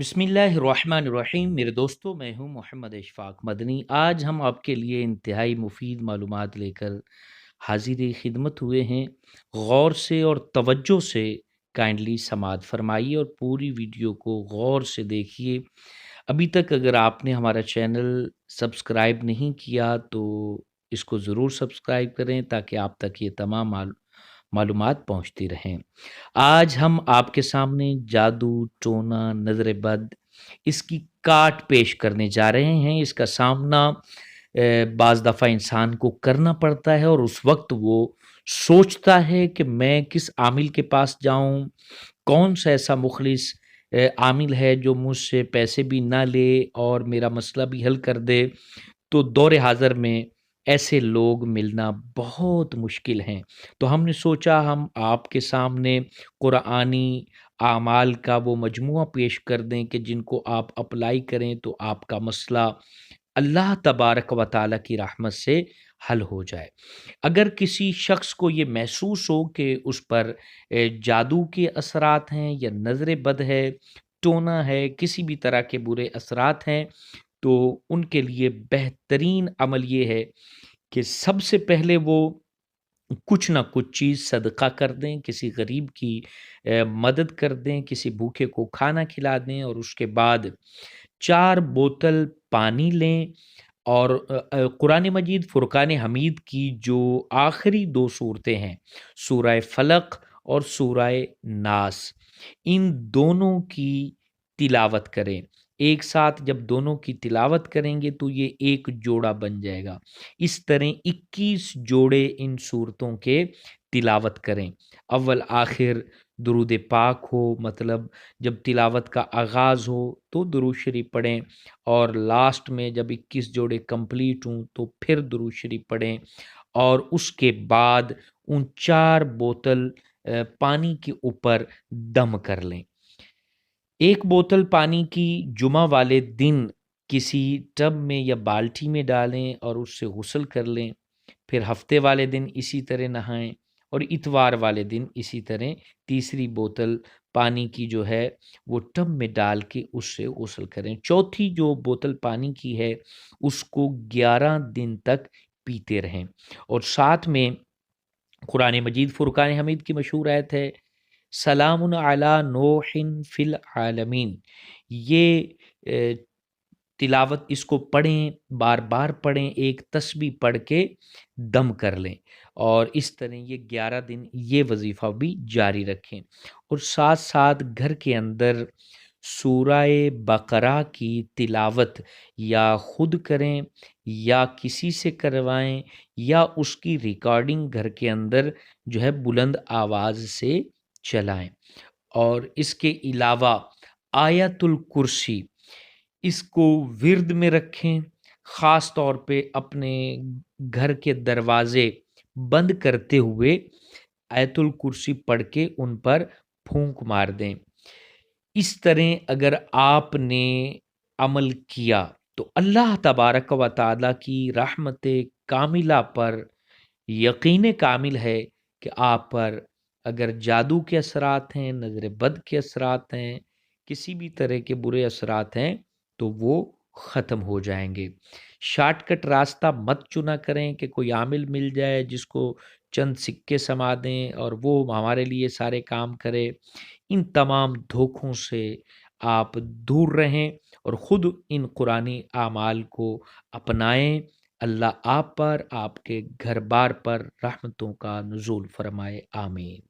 बिस्मिल्लाहिर्रहमानिर्रहीम। मेरे दोस्तों, मैं हूं मोहम्मद इशफाक मदनी। आज हम आपके लिए इंतहाई मुफीद मालूमात लेकर हाजिर खिदमत हुए हैं। गौर से और तवज्जो से काइंडली समाअत फरमाइए और पूरी वीडियो को गौर से देखिए। अभी तक अगर आपने हमारा चैनल सब्सक्राइब नहीं किया तो इसको ज़रूर सब्सक्राइब करें ताकि आप तक ये तमाम मालूमात पहुँचती रहें। आज हम आपके सामने जादू, टोना, नज़र बद इसकी काट पेश करने जा रहे हैं। इसका सामना बाज़ दफ़ा इंसान को करना पड़ता है और उस वक़्त वो सोचता है कि मैं किस आमिल के पास जाऊँ, कौन-सा ऐसा मुख़लिस आमिल है जो मुझसे पैसे भी ना ले और मेरा मसला भी हल कर दे। तो दौर हाज़िर में ऐसे लोग मिलना बहुत मुश्किल हैं। तो हमने सोचा हम आपके सामने कुरानी आमाल का वो मजमूआ पेश कर दें कि जिनको आप अप्लाई करें तो आपका मसला अल्लाह तबारक व तआला की रहमत से हल हो जाए। अगर किसी शख्स को ये महसूस हो कि उस पर जादू के असरात हैं या नज़र बद है, टोना है, किसी भी तरह के बुरे असरात हैं, तो उनके लिए बेहतरीन अमल ये है कि सबसे पहले वो कुछ ना कुछ चीज़ सदका कर दें, किसी गरीब की मदद कर दें, किसी भूखे को खाना खिला दें और उसके बाद 4 बोतल पानी लें और कुरान मजीद फ़ुरक़ान हमीद की जो आखिरी 2 सूरतें हैं, सूरह फ़लक और सूरह नास, इन दोनों की तिलावत करें। एक साथ जब दोनों की तिलावत करेंगे तो ये एक जोड़ा बन जाएगा। इस तरह 21 जोड़े इन सूरतों के तिलावत करें। अव्वल आखिर दुरूद पाक हो, मतलब जब तिलावत का आगाज़ हो तो दुरूद शरीफ पढ़ें और लास्ट में जब 21 जोड़े कंप्लीट हों तो फिर दुरूद शरीफ पढ़ें और उसके बाद उन 4 बोतल पानी के ऊपर दम कर लें। 1 बोतल पानी की जुमा वाले दिन किसी टब में या बाल्टी में डालें और उससे गुस्ल कर लें। फिर हफ्ते वाले दिन इसी तरह नहाएं और इतवार वाले दिन इसी तरह तीसरी बोतल पानी की जो है वो टब में डाल के उससे गुस्ल करें। चौथी जो बोतल पानी की है उसको 11 दिन तक पीते रहें और साथ में कुरान मजीद फ़ुरक़ान हमीद की मशहूर आयत है, सलामुन अला नूहिन फ़िल आलमीन। ये अ, तिलावत इसको पढ़ें, बार-बार पढ़ें, एक तस्बीह पढ़ के दम कर लें और इस तरह ये 11 दिन ये वज़ीफ़ा भी जारी रखें और साथ-साथ घर के अंदर सूरह बकरा की तिलावत या खुद करें या किसी से करवाएँ या उसकी रिकॉर्डिंग घर के अंदर जो है बुलंद आवाज़ से चलाएँ। और इसके अलावा आयतुल कुर्सी इसको विर्द में रखें, ख़ास तौर पे अपने घर के दरवाज़े बंद करते हुए आयतुल कुर्सी पढ़ के उन पर फूंक मार दें। इस तरह अगर आपने अमल किया तो अल्लाह तबारक व तआला की रहमत कामिला पर यकीन कामिल है कि आप पर अगर जादू के असरात हैं, नज़र बद के असरात हैं, किसी भी तरह के बुरे असरात हैं, तो वो ख़त्म हो जाएँगे। शॉर्टकट रास्ता मत चुना करें कि कोई आमिल मिल जाए जिसको चंद सिक्के समा दें और वो हमारे लिए सारे काम करे। इन तमाम धोखों से आप दूर रहें और ख़ुद इन कुरानी आमाल को अपनाएँ। अल्लाह आप पर, आपके घर-बार पर रहमतों का नुज़ूल फ़रमाए। आमीन।